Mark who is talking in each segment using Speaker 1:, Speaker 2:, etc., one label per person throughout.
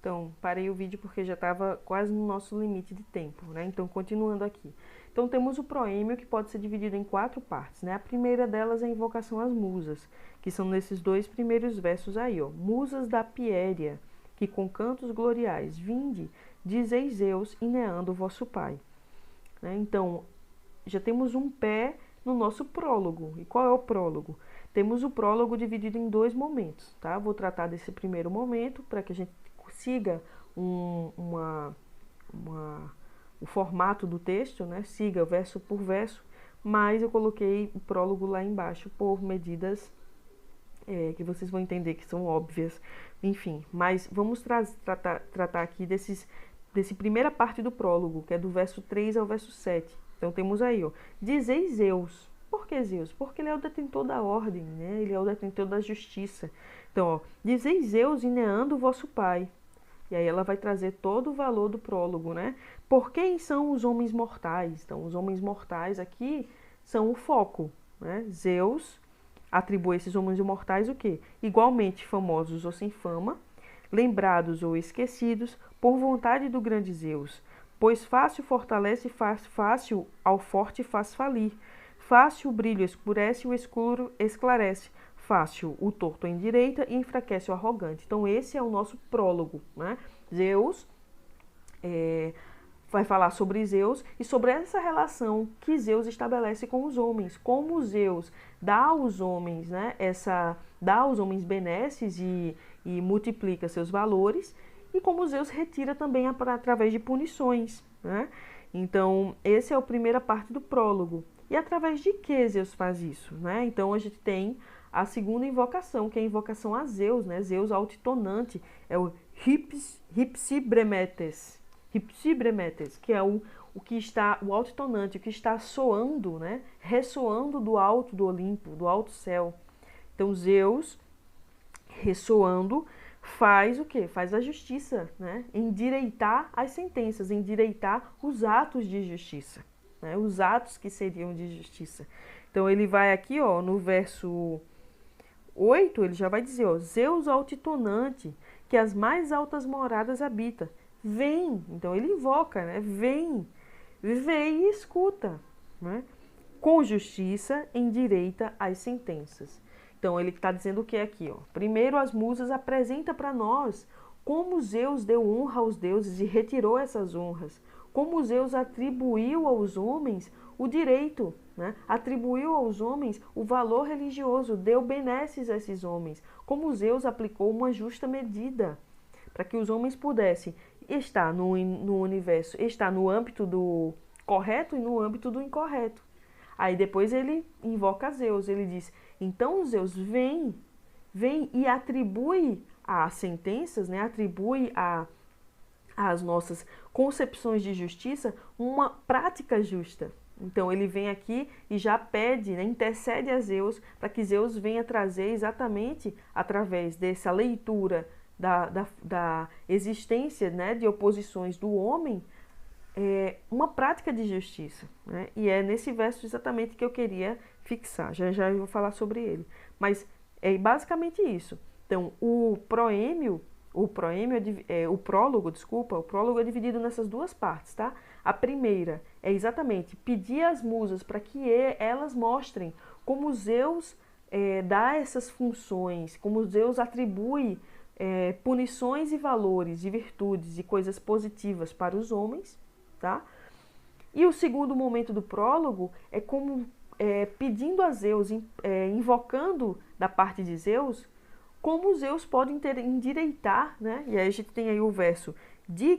Speaker 1: Então, parei o vídeo porque já estava quase no nosso limite de tempo, né? Então, continuando aqui. Então, temos o proêmio, que pode ser dividido em 4 partes, né? A primeira delas é a invocação às musas, que são nesses 2 primeiros versos aí, ó. Musas da Piéria, que com cantos gloriais, vinde, dizeis Zeus, Ineando vosso pai. Né? Então, já temos um pé no nosso prólogo. E qual é o prólogo? Temos o prólogo dividido em 2 momentos, tá? Vou tratar desse primeiro momento para que a gente siga o formato do texto, né? Siga verso por verso, mas eu coloquei o prólogo lá embaixo por medidas que vocês vão entender que são óbvias, enfim. Mas vamos tratar aqui desse primeira parte do prólogo, que é do verso 3 ao verso 7. Então temos aí, ó, dizeis Zeus. Por que Zeus? Porque ele é o detentor da ordem, né? Ele é o detentor da justiça. Então, ó, dizeis Zeus, Ineando vosso pai. E aí ela vai trazer todo o valor do prólogo, né? Por quem são os homens mortais? Então, os homens mortais aqui são o foco, né? Zeus atribui a esses homens mortais o quê? Igualmente famosos ou sem fama, lembrados ou esquecidos, por vontade do grande Zeus. Pois fácil fortalece, fácil ao forte faz falir. Fácil o brilho escurece, o escuro esclarece. Fácil o torto endireita e enfraquece o arrogante. Então esse é o nosso prólogo, né? Zeus vai falar sobre Zeus e sobre essa relação que Zeus estabelece com os homens, como Zeus dá aos homens, né, dá aos homens benesses e multiplica seus valores, e como Zeus retira também através de punições, né? Então, essa é a primeira parte do prólogo. E através de que Zeus faz isso, né? Então, a gente tem a segunda invocação, que é a invocação a Zeus, né? Zeus altitonante, é o Hypsibremetes, que é o que está, o altitonante, o que está soando, né? Ressoando do alto do Olimpo, do alto céu. Então, Zeus, ressoando, faz o quê? Faz a justiça, né? Endireitar as sentenças, endireitar os atos de justiça, né? Os atos que seriam de justiça. Então, ele vai aqui, ó, no verso 8, ele já vai dizer, ó, Zeus altitonante, que as mais altas moradas habita. Vem, então ele invoca, né? Vem e escuta, né? Com justiça endireita as sentenças. Então ele está dizendo o que aqui, ó? Primeiro as musas apresenta para nós como Zeus deu honra aos deuses e retirou essas honras. Como Zeus atribuiu aos homens o direito, né? Atribuiu aos homens o valor religioso, deu benesses a esses homens. Como Zeus aplicou uma justa medida para que os homens pudessem estar no universo, estar no âmbito do correto e no âmbito do incorreto. Aí depois ele invoca Zeus, ele diz, então Zeus vem e atribui às sentenças, né, atribui às nossas concepções de justiça uma prática justa. Então ele vem aqui e já pede, né, intercede a Zeus para que Zeus venha trazer exatamente através dessa leitura da existência, né, de oposições do homem, uma prática de justiça, né? E é nesse verso exatamente que eu queria fixar, já eu vou falar sobre ele. Mas é basicamente isso. Então, o prólogo é dividido nessas 2 partes, tá? A primeira é exatamente pedir às musas para que elas mostrem como Zeus dá essas funções, como Zeus atribui punições e valores, e virtudes e coisas positivas para os homens, tá? E o segundo momento do prólogo é como pedindo a Zeus, invocando da parte de Zeus, como Zeus pode endireitar, né? E aí a gente tem aí o verso de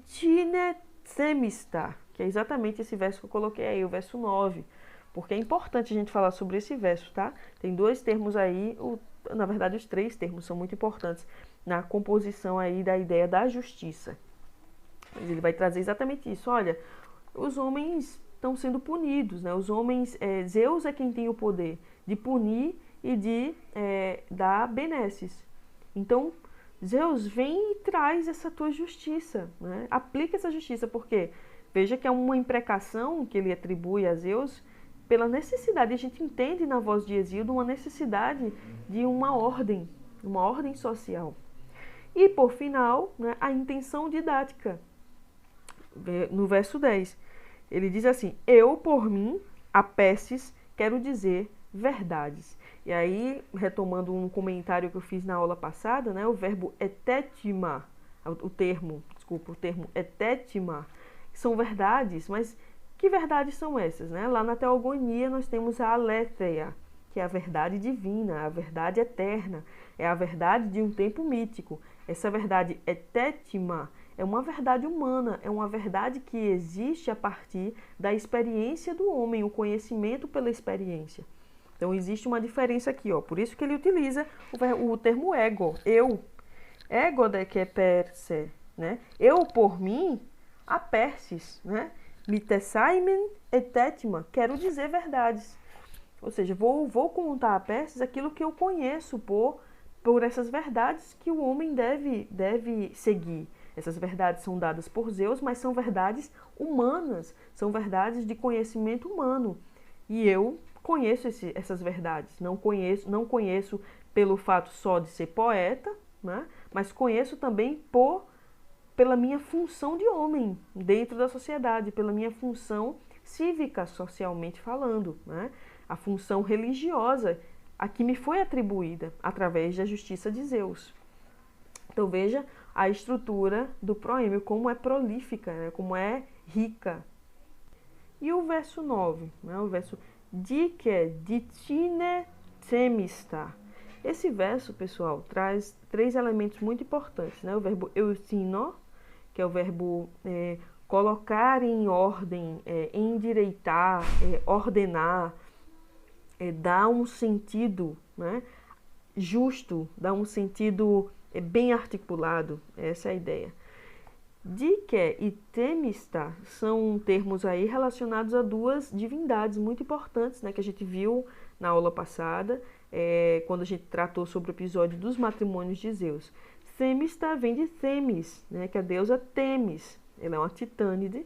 Speaker 1: Tine Semista, que é exatamente esse verso que eu coloquei aí, o verso 9, porque é importante a gente falar sobre esse verso, tá? Tem 2 termos aí, na verdade os 3 termos são muito importantes na composição aí da ideia da justiça. Mas ele vai trazer exatamente isso, olha, os homens estão sendo punidos, né? Os homens, Zeus é quem tem o poder de punir e de dar benesses. Então, Zeus vem e traz essa tua justiça, né? Aplica essa justiça, porque veja que é uma imprecação que ele atribui a Zeus pela necessidade, a gente entende na voz de Hesíodo uma necessidade de uma ordem social. E, por final, né, a intenção didática. No verso 10, ele diz assim: eu, por mim, apeces, quero dizer verdades. E aí, retomando um comentário que eu fiz na aula passada, né, o verbo etetima, o termo etetima, são verdades, mas que verdades são essas? Né? Lá na teogonia nós temos a aletheia, que é a verdade divina, a verdade eterna, é a verdade de um tempo mítico. Essa verdade etétima é uma verdade humana, é uma verdade que existe a partir da experiência do homem, o conhecimento pela experiência. Então existe uma diferença aqui, ó. Por isso que ele utiliza o termo ego, eu. Ego de que per se, né? Eu por mim, apersis, né? Mitesaimen etetima, quero dizer verdades. Ou seja, vou contar a Perses aquilo que eu conheço por essas verdades que o homem deve seguir. Essas verdades são dadas por Zeus, mas são verdades humanas, são verdades de conhecimento humano. E eu conheço essas verdades. Não conheço pelo fato só de ser poeta, né? Mas conheço também pela minha função de homem dentro da sociedade, pela minha função cívica, socialmente falando, né? A função religiosa a que me foi atribuída através da justiça de Zeus. Então veja a estrutura do proêmio, como é prolífica, né? Como é rica. E o verso 9, né? O verso Dike ditine temista. Esse verso, pessoal, traz 3 elementos muito importantes, né? O verbo eutino, que é o verbo colocar em ordem, endireitar, ordenar, dar um sentido, né, justo, dar um sentido bem articulado. Essa é a ideia. Dike e temista são termos aí relacionados a 2 divindades muito importantes, né, que a gente viu na aula passada, quando a gente tratou sobre o episódio dos matrimônios de Zeus. Temista vem de Themis, né, que é a deusa Temis. Ela é uma titânide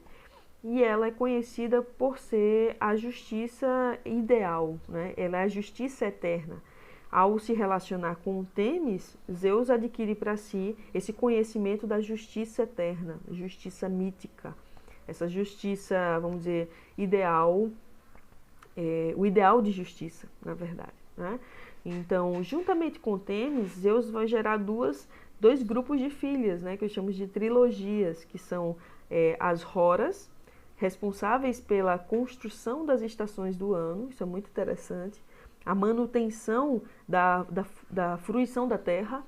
Speaker 1: e ela é conhecida por ser a justiça ideal, né? Ela é a justiça eterna. Ao se relacionar com Temis, Zeus adquire para si esse conhecimento da justiça eterna, justiça mítica. Essa justiça, vamos dizer, ideal, o ideal de justiça, na verdade, né? Então, juntamente com Temis, Zeus vai gerar dois grupos de filhas, né, que eu chamo de trilogias, que são as Horas, responsáveis pela construção das estações do ano, isso é muito interessante, a manutenção da fruição da terra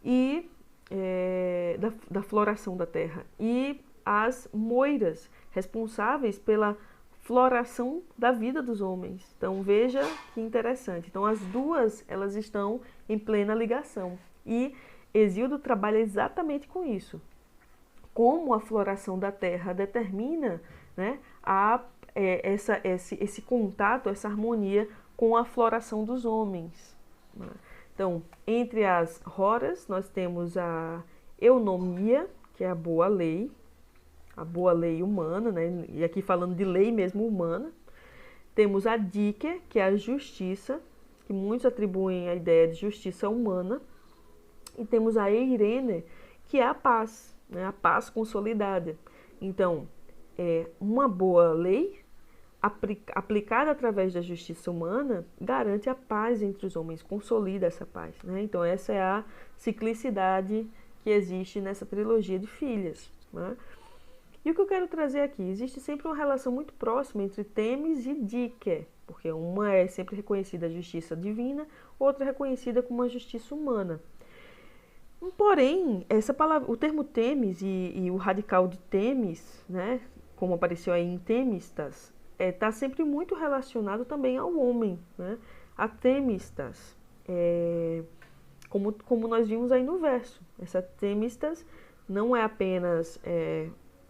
Speaker 1: e da floração da terra, e as Moiras, responsáveis pela floração da vida dos homens. Então veja que interessante. Então as duas, elas estão em plena ligação. E Hesíodo trabalha exatamente com isso. Como a floração da terra determina, né, esse contato, essa harmonia com a floração dos homens. Então, entre as Horas, nós temos a eunomia, que é a boa lei humana, né? E aqui falando de lei mesmo humana. Temos a Dike, que é a justiça, que muitos atribuem a ideia de justiça humana. E temos a Eirene, que é a paz, né? A paz consolidada. Então, uma boa lei aplicada através da justiça humana garante a paz entre os homens, consolida essa paz, né? Então, essa é a ciclicidade que existe nessa trilogia de filhas, né? E o que eu quero trazer aqui? Existe sempre uma relação muito próxima entre Temis e Dike, porque uma é sempre reconhecida a justiça divina, outra é reconhecida como a justiça humana. Porém, essa palavra, o termo Temis e o radical de Temis, né, como apareceu aí em Temistas, está sempre muito relacionado também ao homem, né? A Temistas, como nós vimos aí no verso. Essa Temistas não é apenas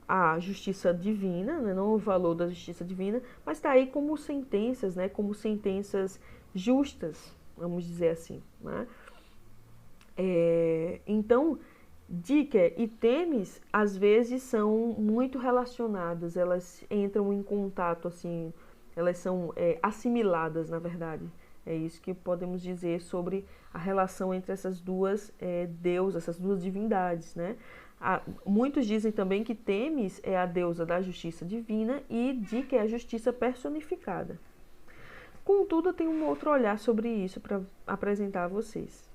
Speaker 1: a justiça divina, né, não o valor da justiça divina, mas está aí como sentenças, né, como sentenças justas, vamos dizer assim, né? Então, Dike e Temis, às vezes, são muito relacionadas, elas entram em contato, assim, elas são assimiladas, na verdade. É isso que podemos dizer sobre a relação entre essas duas deusas, essas duas divindades, né? Muitos dizem também que Temis é a deusa da justiça divina e Dike é a justiça personificada. Contudo, eu tenho um outro olhar sobre isso para apresentar a vocês.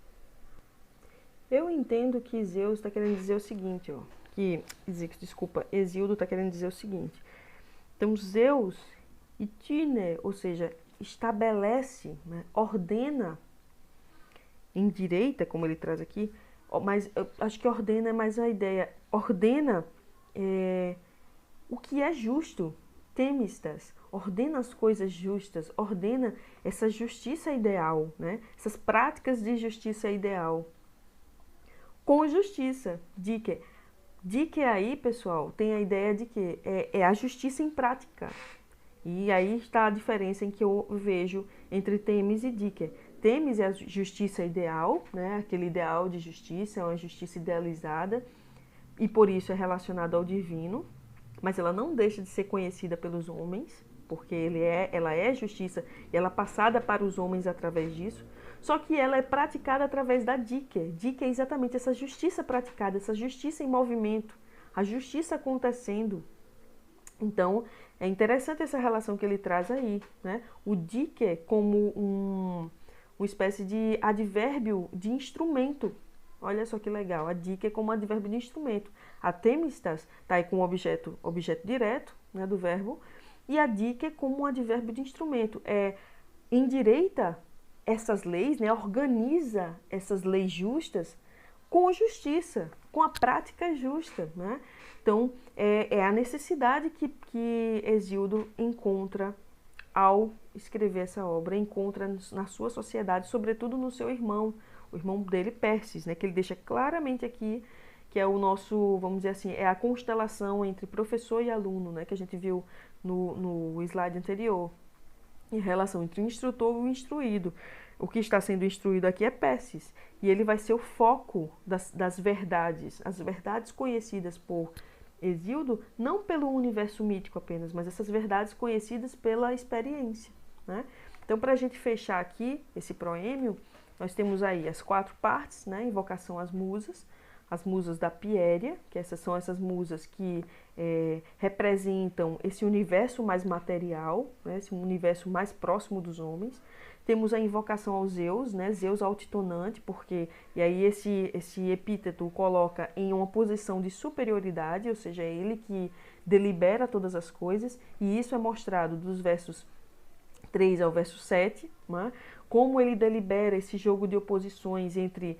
Speaker 1: Eu entendo que Zeus está querendo dizer o seguinte, ó, Hesíodo está querendo dizer o seguinte. Então, Zeus, itine, ou seja, estabelece, né, ordena, endireita, como ele traz aqui, mas eu acho que ordena é mais a ideia, ordena o que é justo, temistas, ordena as coisas justas, ordena essa justiça ideal, né? Essas práticas de justiça ideal. Com justiça, Dike aí, pessoal, tem a ideia de que é a justiça em prática. E aí está a diferença em que eu vejo entre Temis e Dike. Temis é a justiça ideal, né? Aquele ideal de justiça, é uma justiça idealizada, e por isso é relacionada ao divino, mas ela não deixa de ser conhecida pelos homens, porque ela é justiça e ela é passada para os homens através disso, só que ela é praticada através da Dike. Dike é exatamente essa justiça praticada, essa justiça em movimento, a justiça acontecendo. Então, é interessante essa relação que ele traz aí, né? O Dike como uma espécie de advérbio de instrumento. Olha só que legal, a Dike é como advérbio de instrumento. A Temistas está aí com o objeto direto, né, do verbo, e a Dike é como um advérbio de instrumento. Endireita essas leis, né, organiza essas leis justas com justiça, com a prática justa, né? Então, é a necessidade que Hesíodo encontra ao escrever essa obra, encontra na sua sociedade, sobretudo no seu irmão, o irmão dele, Perses, né? Que ele deixa claramente aqui, que é o nosso, vamos dizer assim, é a constelação entre professor e aluno, né? Que a gente viu no slide anterior. Em relação entre o instrutor e o instruído. O que está sendo instruído aqui é Perses, e ele vai ser o foco das verdades, as verdades conhecidas por Hesíodo, não pelo universo mítico apenas, mas essas verdades conhecidas pela experiência, né? Então, para a gente fechar aqui esse proêmio, nós temos aí as 4 partes, né? Invocação às musas da Piéria, que são essas musas que representam esse universo mais material, né? Esse universo mais próximo dos homens. Temos a invocação ao Zeus, né? Zeus altitonante, porque e aí esse epíteto coloca em uma posição de superioridade, ou seja, é ele que delibera todas as coisas, e isso é mostrado dos versos 3 ao verso 7, né? Como ele delibera esse jogo de oposições entre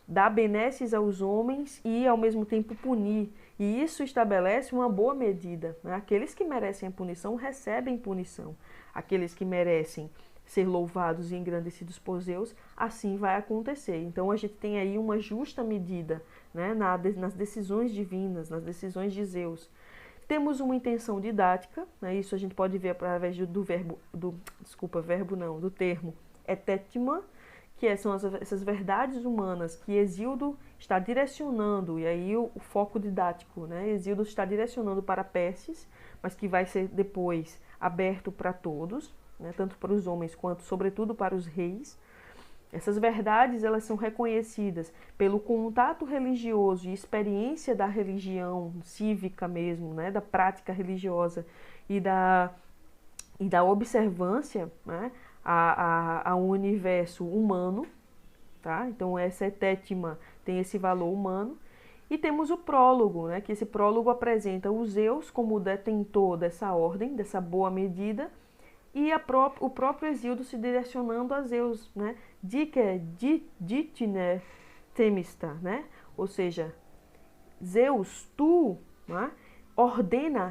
Speaker 1: dar benesses aos homens e ao mesmo tempo punir. E isso estabelece uma boa medida, né? Aqueles que merecem a punição recebem punição. Aqueles que merecem ser louvados e engrandecidos por Zeus, assim vai acontecer. Então a gente tem aí uma justa medida, né? Nas decisões divinas, nas decisões de Zeus. Temos uma intenção didática, né? Isso a gente pode ver através do termo etétima, que são essas verdades humanas que Hesíodo está direcionando, e aí o foco didático, né? Hesíodo está direcionando para Perses, mas que vai ser depois aberto para todos, né? Tanto para os homens quanto, sobretudo, para os reis. Essas verdades, elas são reconhecidas pelo contato religioso e experiência da religião cívica mesmo, né? Da prática religiosa e da observância, né? ao universo humano, tá? Então essa etétima tem esse valor humano. E temos o prólogo, né? Que esse prólogo apresenta o Zeus como o detentor dessa ordem, dessa boa medida, e o próprio Hesíodo se direcionando a Zeus, né? Ditine temista, né? Ou seja, Zeus, tu, né?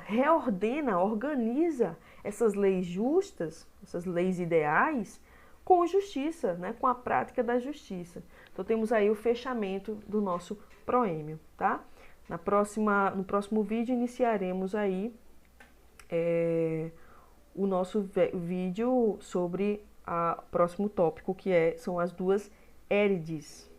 Speaker 1: Reordena, organiza essas leis justas, essas leis ideais, com justiça, né? Com a prática da justiça. Então temos aí o fechamento do nosso proêmio, tá? No próximo vídeo iniciaremos aí o nosso vídeo sobre o próximo tópico, que são as duas Érides.